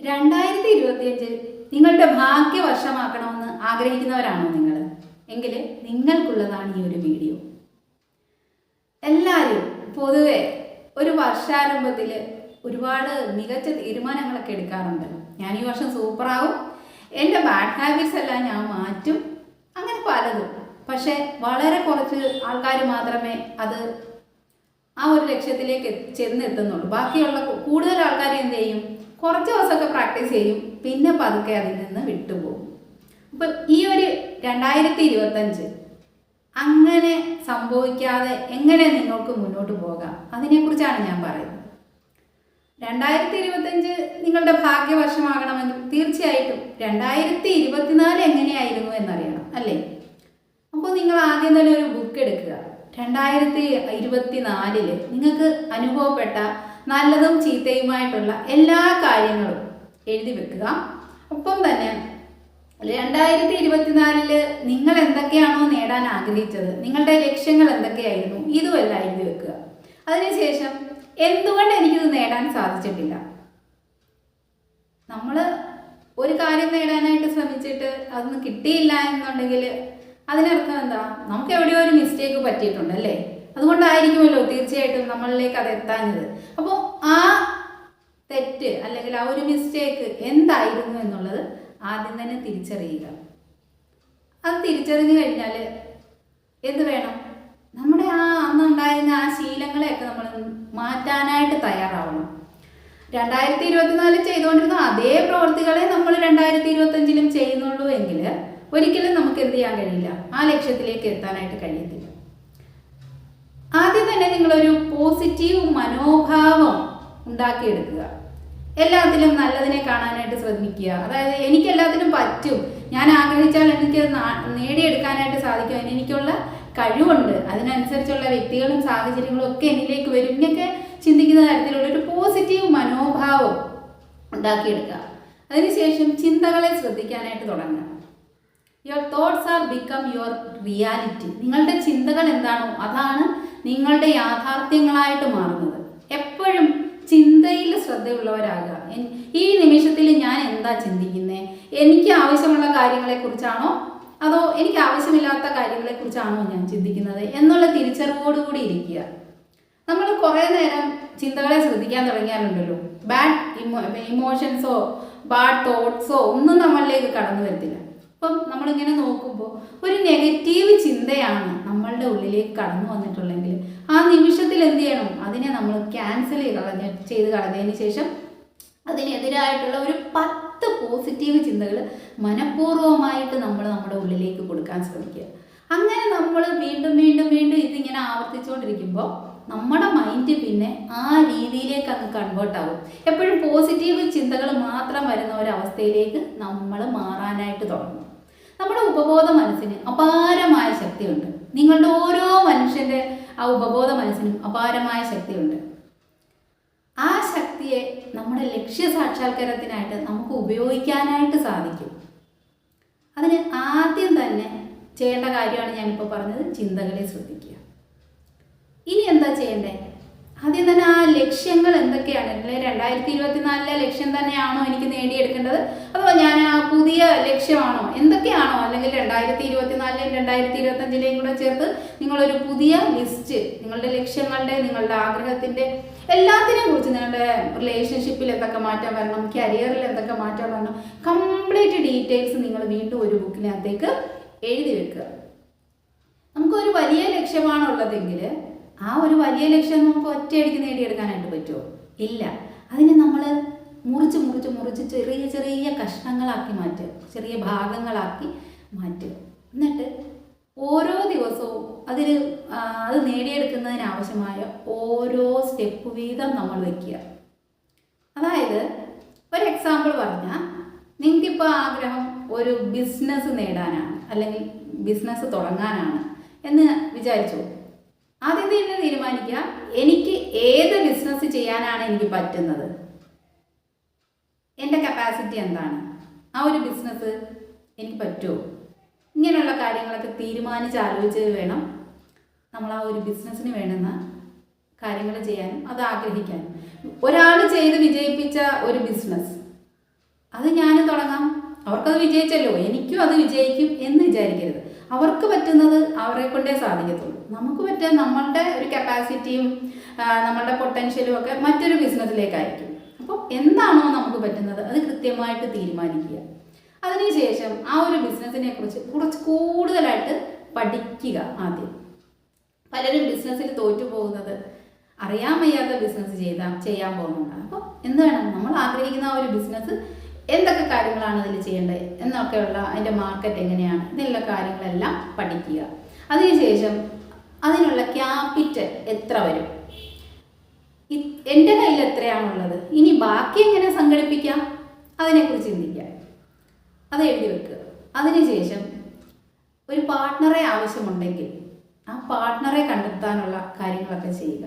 2025 നിങ്ങളുടെ ഭാഗ്യവർഷമാക്കണമെന്ന് ആഗ്രഹിക്കുന്നവരാണോ നിങ്ങൾ? എങ്കിൽ നിങ്ങൾക്കുള്ളതാണ് ഈ ഒരു വീഡിയോ. എല്ലാവരും പൊതുവെ ഒരു വർഷാരംഭത്തിൽ ഒരുപാട് മികച്ച തീരുമാനങ്ങളൊക്കെ എടുക്കാറുണ്ട്. ഞാൻ ഈ വർഷം സൂപ്പറാവും, എൻ്റെ ബാഡ് ഹാബിറ്റ്സ് എല്ലാം ഞാൻ മാറ്റും, അങ്ങനെ പലതും. പക്ഷേ വളരെ കുറച്ച് ആൾക്കാർ മാത്രമേ അത് ആ ഒരു ലക്ഷ്യത്തിലേക്ക് ചെന്നെത്തുന്നുള്ളൂ. ബാക്കിയുള്ള കൂടുതൽ ആൾക്കാർ എന്ത് ചെയ്യും? കുറച്ച് ദിവസമൊക്കെ പ്രാക്ടീസ് ചെയ്യും, പിന്നെ പതുക്കെ അതിൽ നിന്ന് വിട്ടുപോകും. അപ്പം ഈ ഒരു 2025 അങ്ങനെ സംഭവിക്കാതെ എങ്ങനെ നിങ്ങൾക്ക് മുന്നോട്ട് പോകാം, അതിനെക്കുറിച്ചാണ് ഞാൻ പറയുന്നത്. 2025 നിങ്ങളുടെ ഭാഗ്യവർഷമാകണമെങ്കിൽ തീർച്ചയായിട്ടും 2024 എങ്ങനെയായിരുന്നു എന്നറിയണം, അല്ലേ? അപ്പോൾ നിങ്ങൾ ആദ്യം തന്നെ ഒരു ബുക്ക് എടുക്കുക. 2024 നിങ്ങൾക്ക് അനുഭവപ്പെട്ട നല്ലതും ചീത്തയുമായിട്ടുള്ള എല്ലാ കാര്യങ്ങളും എഴുതി വെക്കുക. ഒപ്പം തന്നെ 2024 നിങ്ങൾ എന്തൊക്കെയാണോ നേടാൻ ആഗ്രഹിച്ചത്, നിങ്ങളുടെ ലക്ഷ്യങ്ങൾ എന്തൊക്കെയായിരുന്നു, ഇതുമെല്ലാം എഴുതി വെക്കുക. അതിനുശേഷം എന്തുകൊണ്ട് എനിക്കിത് നേടാൻ സാധിച്ചിട്ടില്ല? നമ്മൾ ഒരു കാര്യം നേടാനായിട്ട് ശ്രമിച്ചിട്ട് അതൊന്നും കിട്ടിയില്ല എന്നുണ്ടെങ്കിൽ അതിനർത്ഥം എന്താ? നമുക്ക് എവിടെയോ ഒരു മിസ്റ്റേക്ക് പറ്റിയിട്ടുണ്ട്, അല്ലേ? അതുകൊണ്ടായിരിക്കുമല്ലോ തീർച്ചയായിട്ടും നമ്മളിലേക്ക് അത് എത്താഞ്ഞത്. അപ്പോൾ ആ തെറ്റ് അല്ലെങ്കിൽ ആ ഒരു മിസ്റ്റേക്ക് എന്തായിരുന്നു എന്നുള്ളത് ആദ്യം തന്നെ തിരിച്ചറിയുക. അത് തിരിച്ചറിഞ്ഞു കഴിഞ്ഞാൽ എന്ത് വേണം? നമ്മുടെ ആ അന്നുണ്ടായിരുന്ന ആ ശീലങ്ങളെയൊക്കെ നമ്മൾ മാറ്റാനായിട്ട് തയ്യാറാവണം. 2024 ചെയ്തുകൊണ്ടിരുന്ന അതേ പ്രവൃത്തികളെ നമ്മൾ 2025 ചെയ്യുന്നുള്ളൂ എങ്കിൽ ഒരിക്കലും നമുക്ക് എന്ത് ചെയ്യാൻ കഴിയില്ല, ആ ലക്ഷ്യത്തിലേക്ക് എത്താനായിട്ട് കഴിയത്തില്ല. ആദ്യം തന്നെ നിങ്ങളൊരു പോസിറ്റീവ് മനോഭാവം ഉണ്ടാക്കിയെടുക്കുക. എല്ലാത്തിലും നല്ലതിനെ കാണാനായിട്ട് ശ്രമിക്കുക. അതായത് എനിക്ക് എല്ലാത്തിനും പറ്റും, ഞാൻ ആഗ്രഹിച്ചാൽ എനിക്ക് നേടിയെടുക്കാനായിട്ട് സാധിക്കും, അതിനെനിക്കുള്ള കഴിവുണ്ട്, അതിനനുസരിച്ചുള്ള വ്യക്തികളും സാഹചര്യങ്ങളും ഒക്കെ എന്നിലേക്ക് വരും, ഇങ്ങനെയൊക്കെ ചിന്തിക്കുന്ന തരത്തിലുള്ള ഒരു പോസിറ്റീവ് മനോഭാവം ഉണ്ടാക്കിയെടുക്കുക. അതിനുശേഷം ചിന്തകളെ ശ്രദ്ധിക്കാനായിട്ട് തുടങ്ങുക. Your thoughts R become your reality. നിങ്ങളുടെ ചിന്തകൾ എന്താണോ അതാണ് നിങ്ങളുടെ യാഥാർത്ഥ്യങ്ങളായിട്ട് മാറുന്നത്. എപ്പോഴും ചിന്തയിൽ ശ്രദ്ധയുള്ളവരാകുക. ഈ നിമിഷത്തിൽ ഞാൻ എന്താ ചിന്തിക്കുന്നത്? എനിക്ക് ആവശ്യമുള്ള കാര്യങ്ങളെക്കുറിച്ചാണോ അതോ എനിക്ക് ആവശ്യമില്ലാത്ത കാര്യങ്ങളെക്കുറിച്ചാണോ ഞാൻ ചിന്തിക്കുന്നത് എന്നുള്ള തിരിച്ചറിവോടുകൂടി ഇരിക്കുക. നമ്മൾ കുറേ നേരം ചിന്തകളെ ശ്രദ്ധിക്കാൻ തുടങ്ങിയാലുണ്ടല്ലോ, ബാഡ് ഇമോഷൻസോ ബാഡ് തോട്ട്സോ ഒന്നും നമ്മളിലേക്ക് കടന്നു വരത്തില്ല. അപ്പം നമ്മളിങ്ങനെ നോക്കുമ്പോൾ ഒരു നെഗറ്റീവ് ചിന്തയാണ് നമ്മളുടെ ഉള്ളിലേക്ക് കടന്നു വന്നിട്ടുള്ളെങ്കിൽ ആ നിമിഷത്തിൽ എന്ത് ചെയ്യണം? അതിനെ നമ്മൾ ക്യാൻസൽ ചെയ്ത് കളഞ്ഞതിന് ശേഷം അതിനെതിരായിട്ടുള്ള ഒരു 10 പോസിറ്റീവ് ചിന്തകൾ മനഃപൂർവ്വമായിട്ട് നമ്മൾ നമ്മുടെ ഉള്ളിലേക്ക് കൊടുക്കാൻ ശ്രമിക്കുക. അങ്ങനെ നമ്മൾ വീണ്ടും വീണ്ടും വീണ്ടും ഇതിങ്ങനെ ആവർത്തിച്ചുകൊണ്ടിരിക്കുമ്പോൾ നമ്മുടെ മൈൻഡ് പിന്നെ ആ രീതിയിലേക്ക് അങ്ങ് കൺവേർട്ട് ആകും. എപ്പോഴും പോസിറ്റീവ് ചിന്തകൾ മാത്രം വരുന്ന ഒരവസ്ഥയിലേക്ക് നമ്മൾ മാറാനായിട്ട് തുടങ്ങും. നമ്മുടെ ഉപബോധ മനസ്സിന് അപാരമായ ശക്തിയുണ്ട്. നിങ്ങളുടെ ഓരോ മനുഷ്യൻ്റെ ആ ഉപബോധ മനസ്സിനും അപാരമായ ശക്തിയുണ്ട്. ആ ശക്തിയെ നമ്മുടെ ലക്ഷ്യ സാക്ഷാത്കാരത്തിനായിട്ട് നമുക്ക് ഉപയോഗിക്കാനായിട്ട് സാധിക്കും. അതിന് ആദ്യം തന്നെ ചെയ്യേണ്ട കാര്യമാണ് ഞാനിപ്പോൾ പറഞ്ഞത്, ചിന്തകളെ ശ്രദ്ധിക്കുക. ഇനി എന്താ ചെയ്യേണ്ടത്? ആദ്യം തന്നെ ആ ലക്ഷ്യങ്ങൾ എന്തൊക്കെയാണ്? 2024 ലക്ഷ്യം തന്നെയാണോ എനിക്ക് നേടിയെടുക്കേണ്ടത്, അതോ ഞാൻ ആ പുതിയ ലക്ഷ്യമാണോ, എന്തൊക്കെയാണോ? അല്ലെങ്കിൽ 2024 2025 കൂടെ ചേർത്ത് നിങ്ങളൊരു പുതിയ ലിസ്റ്റ്, നിങ്ങളുടെ ലക്ഷ്യങ്ങളുടെ, നിങ്ങളുടെ ആഗ്രഹത്തിൻ്റെ എല്ലാത്തിനെയും കുറിച്ച്, നിങ്ങളുടെ റിലേഷൻഷിപ്പിൽ എന്തൊക്കെ മാറ്റം വരണം, കരിയറിൽ എന്തൊക്കെ മാറ്റം വരണം, കംപ്ലീറ്റ് ഡീറ്റെയിൽസ് നിങ്ങൾ വീണ്ടും ഒരു ബുക്കിനകത്തേക്ക് എഴുതി വെക്കുക. നമുക്കൊരു വലിയ ലക്ഷ്യമാണുള്ളതെങ്കിൽ ആ ഒരു വലിയ ലക്ഷ്യം നമുക്ക് ഒറ്റയടിക്ക് നേടിയെടുക്കാനായിട്ട് പറ്റുമോ? ഇല്ല. അതിനെ നമ്മൾ മുറിച്ച് ചെറിയ ചെറിയ കഷ്ണങ്ങളാക്കി മാറ്റുക, ചെറിയ ഭാഗങ്ങളാക്കി മാറ്റുക. എന്നിട്ട് ഓരോ ദിവസവും അത് നേടിയെടുക്കുന്നതിനാവശ്യമായ ഓരോ സ്റ്റെപ്പ് വീതം നമ്മൾ വയ്ക്കുക. അതായത് ഒരു എക്സാമ്പിൾ പറഞ്ഞാൽ, നിങ്ങൾക്കിപ്പോൾ ആഗ്രഹം ഒരു ബിസിനസ് നേടാനാണ് അല്ലെങ്കിൽ ബിസിനസ് തുടങ്ങാനാണ് എന്ന് വിചാരിച്ചു. ആദ്യം തന്നെ തീരുമാനിക്കുക, എനിക്ക് ഏത് ബിസിനസ് ചെയ്യാനാണ് എനിക്ക് പറ്റുന്നത്, എൻ്റെ കപ്പാസിറ്റി എന്താണ്, ആ ഒരു ബിസിനസ് എനിക്ക് പറ്റുമോ? ഇങ്ങനെയുള്ള കാര്യങ്ങളൊക്കെ തീരുമാനിച്ച് ആലോചിച്ച് വേണം നമ്മൾ ആ ഒരു ബിസിനസ്സിന് വേണ്ടുന്ന കാര്യങ്ങൾ ചെയ്യാനും അത് ആഗ്രഹിക്കാനും. ഒരാൾ ചെയ്ത് വിജയിപ്പിച്ച ഒരു ബിസിനസ് അത് ഞാനും തുടങ്ങാം, അവർക്കത് വിജയിച്ചല്ലോ എനിക്കും അത് വിജയിക്കും എന്ന് വിചാരിക്കരുത്. അവർക്ക് പറ്റുന്നത് അവരെ കൊണ്ടേ സാധിക്കത്തുള്ളൂ. നമുക്ക് പറ്റുക നമ്മളുടെ ഒരു കപ്പാസിറ്റിയും നമ്മളുടെ പൊട്ടൻഷ്യലും ഒക്കെ മറ്റൊരു ബിസിനസ്സിലേക്കായിരിക്കും. അപ്പോൾ എന്താണോ നമുക്ക് പറ്റുന്നത് അത് കൃത്യമായിട്ട് തീരുമാനിക്കുക. അതിനുശേഷം ആ ഒരു ബിസിനസ്സിനെ കുറിച്ച് കുറച്ച് കൂടുതലായിട്ട് പഠിക്കുക. ആദ്യം പലരും ബിസിനസ്സിൽ തോറ്റു പോകുന്നത് അറിയാൻ വയ്യാത്ത ബിസിനസ് ചെയ്യാൻ പോകുന്നുണ്ടാണ്. അപ്പോൾ എന്ത് വേണം, നമ്മൾ ആഗ്രഹിക്കുന്ന ആ ഒരു ബിസിനസ് എന്തൊക്കെ കാര്യങ്ങളാണ് അതിൽ ചെയ്യേണ്ടത് എന്നൊക്കെയുള്ള അതിൻ്റെ മാർക്കറ്റ് എങ്ങനെയാണ്, ഇതിലുള്ള കാര്യങ്ങളെല്ലാം പഠിക്കുക. അതിനുശേഷം അതിനുള്ള ക്യാപിറ്റൽ എത്ര വരും, എൻ്റെ കയ്യിൽ എത്രയാണുള്ളത്, ഇനി ബാക്കി എങ്ങനെ സംഘടിപ്പിക്കാം, അതിനെക്കുറിച്ച് ചിന്തിക്കുക, അത് എഴുതി വെക്കുക. അതിനുശേഷം ഒരു പാർട്ട്ണറെ ആവശ്യമുണ്ടെങ്കിൽ ആ പാർട്ട്ണറെ കണ്ടെത്താനുള്ള കാര്യങ്ങളൊക്കെ ചെയ്യുക,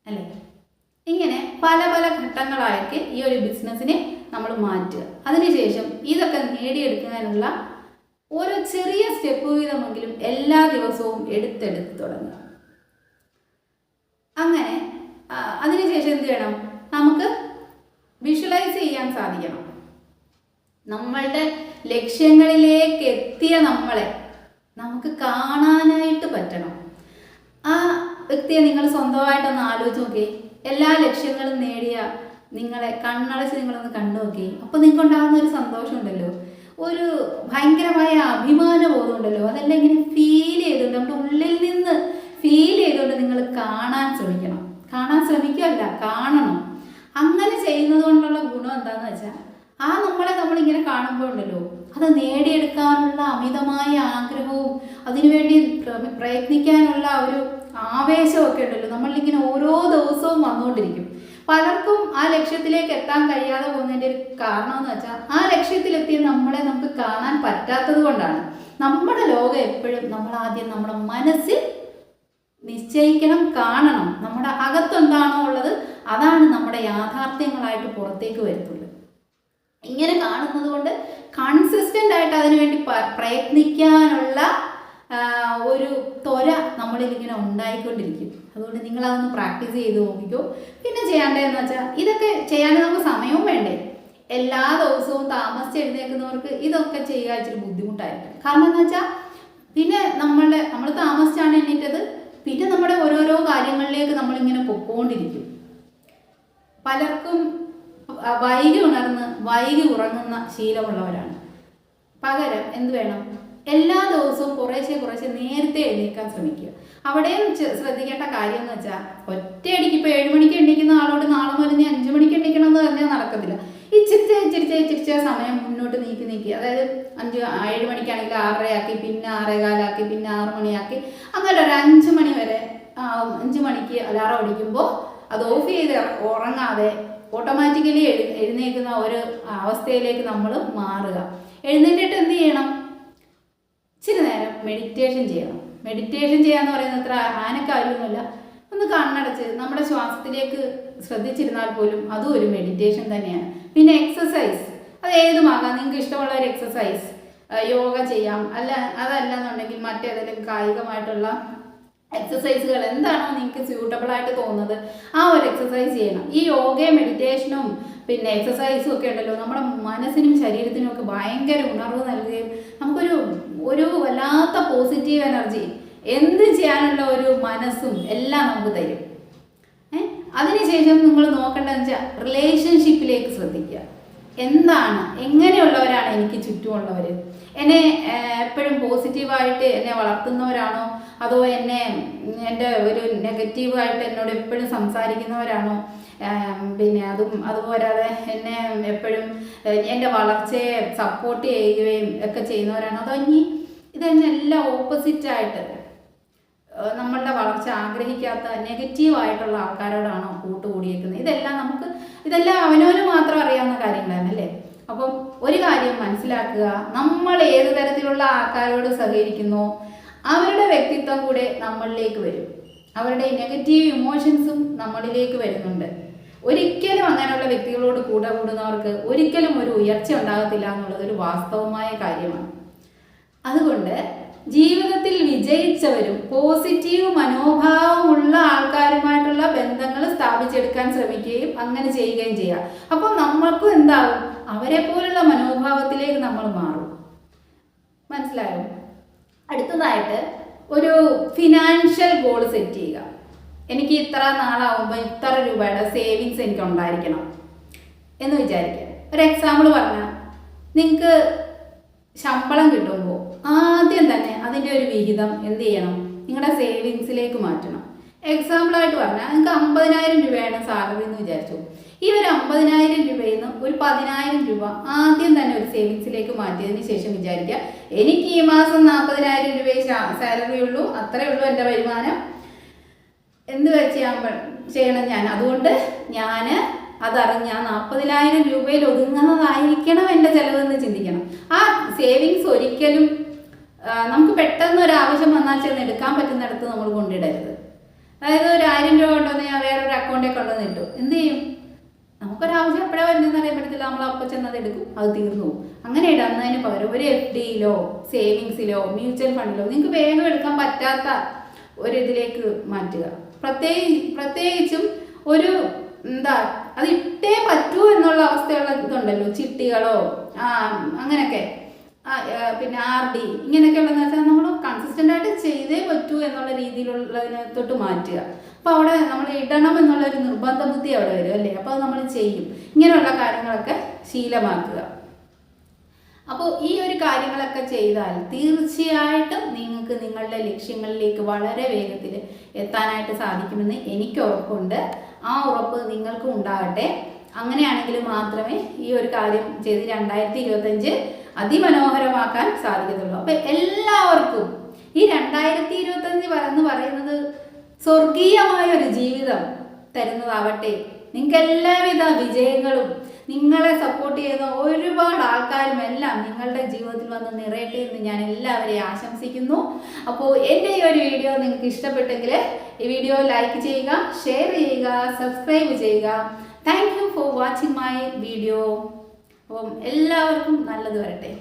അല്ലേ? ഇങ്ങനെ പല പല ഘട്ടങ്ങളായിട്ട് ഈ ഒരു ബിസിനസ്സിനെ നമ്മൾ മാറ്റുക. അതിനുശേഷം ഇതൊക്കെ നേടിയെടുക്കുന്നതിനുള്ള ഓരോ ചെറിയ സ്റ്റെപ്പ് വീതമെങ്കിലും എല്ലാ ദിവസവും എടുത്തെടുത്ത് തുടങ്ങുക. അങ്ങനെ അതിനുശേഷം എന്ത് ചെയ്യണം, നമുക്ക് വിഷ്വലൈസ് ചെയ്യാൻ സാധിക്കണം. നമ്മളുടെ ലക്ഷ്യങ്ങളിലേക്ക് എത്തിയ നമ്മളെ നമുക്ക് കാണാനായിട്ട് പറ്റണം. ആ വ്യക്തിയെ നിങ്ങൾ സ്വന്തമായിട്ടൊന്ന് ആലോചിച്ച് നോക്കി, എല്ലാ ലക്ഷ്യങ്ങളും നേടിയ നിങ്ങളെ കണ്ണടച്ച് നിങ്ങളൊന്ന് കണ്ടു നോക്കി. അപ്പോൾ നിങ്ങൾക്ക് ഉണ്ടാകുന്ന ഒരു സന്തോഷമുണ്ടല്ലോ, ഒരു ഭയങ്കരമായ അഭിമാന ബോധമുണ്ടല്ലോ, അതെല്ലാം ഇങ്ങനെ ഫീൽ ചെയ്തുകൊണ്ട് നമ്മുടെ ഉള്ളിൽ നിന്ന് ഫീൽ ചെയ്തുകൊണ്ട് നിങ്ങൾ കാണാൻ ശ്രമിക്കണം. കാണാൻ ശ്രമിക്കുകയല്ല, കാണണം. അങ്ങനെ ചെയ്യുന്നത് കൊണ്ടുള്ള ഗുണം എന്താണെന്ന് വെച്ചാൽ ആ നമ്മളിങ്ങനെ കാണുമ്പോൾ ഉണ്ടല്ലോ, അത് നേടിയെടുക്കാനുള്ള അമിതമായ ആഗ്രഹവും അതിനുവേണ്ടി പ്രയത്നിക്കാനുള്ള ഒരു ആവേശമൊക്കെ ഉണ്ടല്ലോ നമ്മളിങ്ങനെ ഓരോ ദിവസവും വന്നുകൊണ്ടിരിക്കും. പലർക്കും ആ ലക്ഷ്യത്തിലേക്ക് എത്താൻ കഴിയാതെ പോകുന്നതിൻ്റെ ഒരു കാരണം എന്ന് വെച്ചാൽ ആ ലക്ഷ്യത്തിലെത്തിയ നമ്മളെ നമുക്ക് കാണാൻ പറ്റാത്തത് കൊണ്ടാണ്. നമ്മുടെ ലോകം എപ്പോഴും നമ്മൾ ആദ്യം നമ്മുടെ മനസ്സിൽ നിശ്ചയിക്കണം, കാണണം. നമ്മുടെ അകത്തെന്താണോ ഉള്ളത് അതാണ് നമ്മുടെ യാഥാർത്ഥ്യങ്ങളായിട്ട് പുറത്തേക്ക് വരുത്തുള്ളൂ. ഇങ്ങനെ കാണുന്നത് കൊണ്ട് കൺസിസ്റ്റൻ്റ് ആയിട്ട് അതിനുവേണ്ടി പ്രയത്നിക്കാനുള്ള ഒരു ത്വര നമ്മളിൽ ഇങ്ങനെ ഉണ്ടായിക്കൊണ്ടിരിക്കും. അതുകൊണ്ട് നിങ്ങളതൊന്ന് പ്രാക്ടീസ് ചെയ്ത് നോക്കിക്കോ. പിന്നെ ചെയ്യേണ്ടതെന്ന് വെച്ചാൽ ഇതൊക്കെ ചെയ്യാൻ നമുക്ക് സമയവും വേണ്ടേ. എല്ലാ ദിവസവും താമസിച്ച് എഴുന്നേൽക്കുന്നവർക്ക് ഇതൊക്കെ ചെയ്യുക ഇച്ചിരി ബുദ്ധിമുട്ടായിരിക്കും. കാരണം എന്ന് വെച്ചാൽ പിന്നെ നമ്മൾ താമസിച്ചാണ് എണീറ്റത്, പിന്നെ നമ്മുടെ ഓരോരോ കാര്യങ്ങളിലേക്ക് നമ്മളിങ്ങനെ പൊക്കോണ്ടിരിക്കും. പലർക്കും വൈകി ഉണർന്ന് വൈകി ഉറങ്ങുന്ന ശീലമുള്ളവരാണ്. പകരം എന്ത് വേണം, എല്ലാ ദിവസവും കുറേശ്ശെ നേരത്തെ എഴുന്നേൽക്കാൻ ശ്രമിക്കുക. അവിടെയും ശ്രദ്ധിക്കേണ്ട കാര്യം എന്ന് വെച്ചാൽ ഒറ്റയടിക്ക് ഇപ്പോൾ 7 മണിക്ക് എണീക്കുന്ന ആളോട് നാളെ മുതൽ 5 മണിക്ക് എണീക്കണമെന്ന് പറഞ്ഞാൽ നടക്കത്തില്ല. ഇച്ചിരിച്ച സമയം മുന്നോട്ട് നീക്കി അതായത് 7 മണിക്കാണെങ്കിൽ 6:30 ആക്കി, പിന്നെ 6:15 ആക്കി, പിന്നെ 6 മണിയാക്കി, അങ്ങനെ ഒരു 5 മണി വരെ 5 മണിക്ക് അലാറം അടിക്കുമ്പോൾ അത് ഓഫ് ചെയ്ത് ഉറങ്ങാതെ ഓട്ടോമാറ്റിക്കലി എഴുന്നേൽക്കുന്ന ഒരു അവസ്ഥയിലേക്ക് നമ്മൾ മാറുക. എഴുന്നേറ്റിട്ട് എന്ത് ചെയ്യണം, ഇച്ചിരി നേരം മെഡിറ്റേഷൻ ചെയ്യണം. മെഡിറ്റേഷൻ ചെയ്യാന്ന് പറയുന്നത് അത്ര ആനക്കാര്യമൊന്നുമില്ല. ഒന്ന് കണ്ണടച്ച് നമ്മുടെ ശ്വാസത്തിലേക്ക് ശ്രദ്ധിച്ചിരുന്നാൽ പോലും അതും ഒരു മെഡിറ്റേഷൻ തന്നെയാണ്. പിന്നെ എക്സസൈസ്, അത് ഏതുമാകാം. നിങ്ങൾക്ക് ഇഷ്ടമുള്ള ഒരു എക്സസൈസ്, യോഗ ചെയ്യാം, അതല്ലെന്നുണ്ടെങ്കിൽ മറ്റേതെങ്കിലും കായികമായിട്ടുള്ള എക്സസൈസുകൾ എന്താണോ നിങ്ങൾക്ക് സ്യൂട്ടബിൾ ആയിട്ട് തോന്നുന്നത് ആ ഒരു എക്സസൈസ് ചെയ്യണം. ഈ യോഗയും മെഡിറ്റേഷനും പിന്നെ എക്സസൈസും ഒക്കെ ഉണ്ടല്ലോ നമ്മുടെ മനസ്സിനും ശരീരത്തിനും ഒക്കെ ഭയങ്കര ഉണർവ് നൽകുകയും നമുക്കൊരു വല്ലാത്ത പോസിറ്റീവ് എനർജി, എന്ത് ചെയ്യാനുള്ള ഒരു മനസ്സും എല്ലാം നമുക്ക് തരും. അതിനുശേഷം നിങ്ങൾ നോക്കേണ്ടതെന്ന് വെച്ചാൽ റിലേഷൻഷിപ്പിലേക്ക് ശ്രദ്ധിക്കുക. എന്താണ്, എങ്ങനെയുള്ളവരാണ് എനിക്ക് ചുറ്റുമുള്ളവർ? എന്നെ എപ്പോഴും പോസിറ്റീവായിട്ട് എന്നെ വളർത്തുന്നവരാണോ, അതോ എൻ്റെ ഒരു നെഗറ്റീവായിട്ട് എന്നോട് എപ്പോഴും സംസാരിക്കുന്നവരാണോ? പിന്നെ അതുപോരാതെ എന്നെ എപ്പോഴും എൻ്റെ വളർച്ചയെ സപ്പോർട്ട് ചെയ്യുകയും ഒക്കെ ചെയ്യുന്നവരാണോ, അതോ ഇനി ഇതെല്ലാം ഓപ്പോസിറ്റായിട്ട് നമ്മളുടെ വളർച്ച ആഗ്രഹിക്കാത്ത നെഗറ്റീവായിട്ടുള്ള ആൾക്കാരോടാണോ കൂട്ടുകൂടിയേക്കുന്നത്? ഇതെല്ലാം അവനവന് മാത്രം അറിയാവുന്ന കാര്യങ്ങളാണ്, അല്ലേ? അപ്പം ഒരു കാര്യം മനസ്സിലാക്കുക, നമ്മൾ ഏത് തരത്തിലുള്ള ആൾക്കാരോട് സഹകരിക്കുന്നോ അവരുടെ വ്യക്തിത്വം കൂടെ നമ്മളിലേക്ക് വരും. അവരുടെ നെഗറ്റീവ് ഇമോഷൻസും നമ്മളിലേക്ക് വരുന്നുണ്ട്. ഒരിക്കലും അങ്ങനെയുള്ള വ്യക്തികളോട് കൂടെ കൂടുന്നവർക്ക് ഒരിക്കലും ഒരു ഉയർച്ച ഉണ്ടാകത്തില്ല എന്നുള്ളത് ഒരു വാസ്തവമായ കാര്യമാണ്. അതുകൊണ്ട് ജീവിതത്തിൽ വിജയിച്ചവരും പോസിറ്റീവ് മനോഭാവമുള്ള ആൾക്കാരുമായിട്ടുള്ള ബന്ധങ്ങൾ സ്ഥാപിച്ചെടുക്കാൻ ശ്രമിക്കുകയും അങ്ങനെ ചെയ്യുകയും ചെയ്യുക. അപ്പം നമ്മൾക്കും എന്താകും, അവരെ പോലുള്ള മനോഭാവത്തിലേക്ക് നമ്മൾ മാറും. മനസ്സിലായോ? അടുത്തതായിട്ട് ഒരു ഫിനാൻഷ്യൽ ഗോൾ സെറ്റ് ചെയ്യുക. എനിക്ക് ഇത്ര നാളാവുമ്പോൾ ഇത്ര രൂപയുടെ സേവിങ്സ് എനിക്ക് ഉണ്ടായിരിക്കണം എന്ന് വിചാരിക്കുക. ഒരു എക്സാമ്പിൾ പറഞ്ഞാൽ, നിങ്ങൾക്ക് ശമ്പളം കിട്ടുമ്പോൾ ആദ്യം തന്നെ അതിൻ്റെ ഒരു വിഹിതം എന്ത് ചെയ്യണം? നിങ്ങളുടെ സേവിങ്സിലേക്ക് മാറ്റണം. എക്സാമ്പിളായിട്ട് പറഞ്ഞാൽ, നിങ്ങൾക്ക് 50,000 രൂപയാണ് സാലറി എന്ന് വിചാരിച്ചു. ഈ ഒരു 50,000 രൂപയിൽ നിന്ന് ഒരു 10,000 രൂപ ആദ്യം തന്നെ ഒരു സേവിങ്സിലേക്ക് മാറ്റിയതിന് ശേഷം വിചാരിക്കുക, എനിക്ക് ഈ മാസം 40,000 രൂപയെ സാലറി ഉള്ളൂ, അത്രയേ ഉള്ളൂ എൻ്റെ വരുമാനം, എന്ത് ചെയ്യണം ഞാൻ? അതുകൊണ്ട് ഞാൻ അതറിഞ്ഞ 40,000 രൂപയിൽ ഒതുങ്ങുന്നതായിരിക്കണം എൻ്റെ ചിലവെന്ന് ചിന്തിക്കണം. ആ സേവിങ്സ് ഒരിക്കലും നമുക്ക് പെട്ടെന്ന് ഒരു ആവശ്യം വന്നാൽ ചെന്ന് എടുക്കാൻ പറ്റുന്നിടത്ത് നമ്മൾ കൊണ്ടിടരുത്. അതായത് ഒരു 1000 രൂപ കൊണ്ടുവന്ന് ഞാൻ വേറൊരു അക്കൗണ്ടിൽ കൊണ്ടുവന്ന് ഇട്ടു, എന്ത് ചെയ്യും? നമുക്കൊരാവശ്യം എപ്പോഴാണ് വരുന്നതെന്ന് അറിയാൻ പറ്റത്തില്ല, നമ്മൾ അപ്പം ചെന്നത് എടുക്കും, അത് തീർന്നു പോകും. അങ്ങനെ ഇടുന്നതിന് പകരം ഒരു FD-യിലോ സേവിങ്സിലോ മ്യൂച്വൽ ഫണ്ടിലോ നിങ്ങൾക്ക് വേഗം എടുക്കാൻ പറ്റാത്ത ഒരിതിലേക്ക് മാറ്റുക. പ്രത്യേകിച്ചും ഒരു അത് ഇട്ടേ പറ്റൂ എന്നുള്ള അവസ്ഥയുള്ള ഇതുണ്ടല്ലോ, ചിട്ടികളോ അങ്ങനെയൊക്കെ, പിന്നെ RD ഇങ്ങനെയൊക്കെ ഉള്ളതെന്ന് വെച്ചാൽ നമ്മൾ കൺസിസ്റ്റൻ്റ് ആയിട്ട് ചെയ്തേ പറ്റൂ എന്നുള്ള രീതിയിലുള്ളതിനകത്തോട്ട് മാറ്റുക. അപ്പോൾ അവിടെ നമ്മൾ ഇടണം എന്നുള്ളൊരു നിർബന്ധ ബുദ്ധി അവിടെ വരും അല്ലേ? അപ്പോൾ അത് നമ്മൾ ചെയ്യും. ഇങ്ങനെയുള്ള കാര്യങ്ങളൊക്കെ ശീലമാക്കുക. അപ്പോൾ ഈ ഒരു കാര്യങ്ങളൊക്കെ ചെയ്താൽ തീർച്ചയായിട്ടും നിങ്ങൾക്ക് നിങ്ങളുടെ ലക്ഷ്യങ്ങളിലേക്ക് വളരെ വേഗത്തിൽ എത്താനായിട്ട് സാധിക്കുമെന്ന് എനിക്ക് ഉറപ്പുണ്ട്. ആ ഉറപ്പ് നിങ്ങൾക്കും ഉണ്ടാകട്ടെ. അങ്ങനെയാണെങ്കിൽ മാത്രമേ ഈ ഒരു കാര്യം ചെയ്ത് 2025 അതിമനോഹരമാക്കാൻ സാധിക്കത്തുള്ളൂ. അപ്പോൾ എല്ലാവർക്കും ഈ 2025 എന്ന് പറയുന്നത് സ്വർഗീയമായ ഒരു ജീവിതം തരുന്നതാവട്ടെ. നിങ്ങൾക്ക് എല്ലാവിധ വിജയങ്ങളും നിങ്ങളെ സപ്പോർട്ട് ചെയ്യുന്ന ഒരുപാട് ആൾക്കാരും എല്ലാം നിങ്ങളുടെ ജീവിതത്തിൽ വന്ന് നിറയട്ടെ എന്ന് ഞാൻ എല്ലാവരെയും ആശംസിക്കുന്നു. അപ്പോൾ എൻ്റെ ഈ ഒരു വീഡിയോ നിങ്ങൾക്ക് ഇഷ്ടപ്പെട്ടെങ്കിൽ ഈ വീഡിയോ ലൈക്ക് ചെയ്യുക, ഷെയർ ചെയ്യുക, സബ്സ്ക്രൈബ് ചെയ്യുക. Thank you for watching my video. അപ്പം എല്ലാവർക്കും നല്ലത് വരട്ടെ.